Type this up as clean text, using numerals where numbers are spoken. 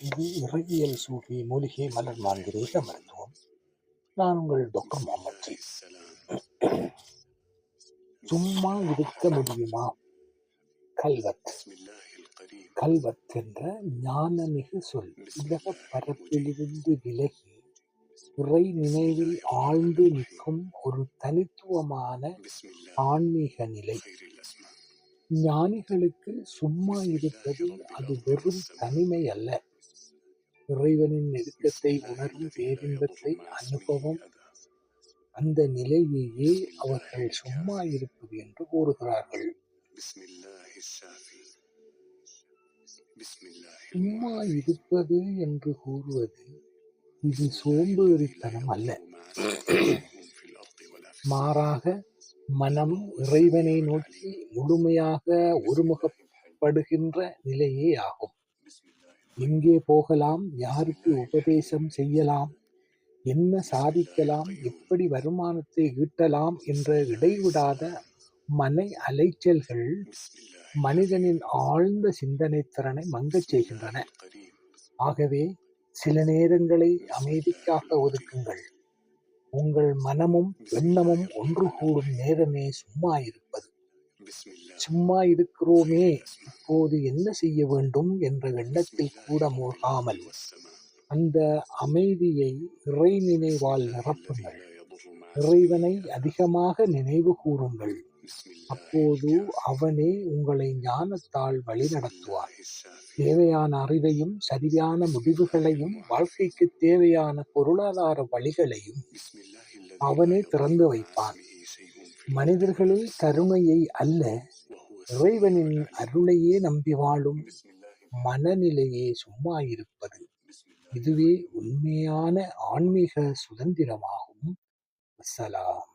இது இறையியல் சூஃபி மூலிகை மலர் மாந்திரீக மருத்துவம். நான் உங்கள் டாக்டர் முகமது ஜி. சும்மா இருக்க முடியுமா? கல்வத் கல்வத் என்ற ஞானமிகு சொல் உலக பரப்பிலிருந்து விலகி இறை நினைவில் ஆழ்ந்து நிற்கும் ஒரு தனித்துவமான ஆன்மீக நிலை. ஞானிகளுக்கு சும்மா இருப்பது அது வெறும் தனிமை அல்ல, இறைவனின் நெருக்கத்தை உணரும் பேரின்பத்தை அனுபவம். அந்த நிலையையே அவர்கள் சும்மா இருப்பது என்று கூறுகிறார்கள். சும்மா இருப்பது என்று கூறுவது இது சோம்பேறித்தனம் அல்ல, மாறாக மனம் இறைவனை நோக்கி முழுமையாக ஒருமுகப்படுகின்ற நிலையே ஆகும். எங்கே போகலாம், யாருக்கு உபதேசம் செய்யலாம், என்ன சாதிக்கலாம், எப்படி வருமானத்தை ஈட்டலாம் என்ற இடைவிடாத மன அலைச்சல்கள் மனிதனின் ஆழ்ந்த சிந்தனை திறனை மங்கச் செய்கின்றன. ஆகவே சில நேரங்களை அமைதிக்காக ஒதுக்குங்கள். உங்கள் மனமும் எண்ணமும் ஒன்று கூடும் நேரமே சும்மா இருப்பது. சும்மா இருக்கிறோமே, இப்போது என்ன செய்ய வேண்டும் என்ற எண்ணத்தில் கூட மூழ்காமல் அந்த அமைதியை இறை நினைவால் நிரப்புங்கள். இறைவனை அதிகமாக நினைவு கூறுங்கள். அப்போது அவனே உங்களை ஞானத்தால் வழிநடத்துவார். தேவையான அறிவையும் சரியான முடிவுகளையும் வாழ்க்கைக்கு தேவையான பொருளாதார வழிகளையும் அவனே திறந்து வைப்பான். மனிதர்களில் கருணையை அல்ல, இறைவனின் அருளையே நம்பி வாழும் மனநிலையே சும்மா இருப்பது. இதுவே உண்மையான ஆன்மீக சுதந்திரமாகும். அஸ்ஸலாம்.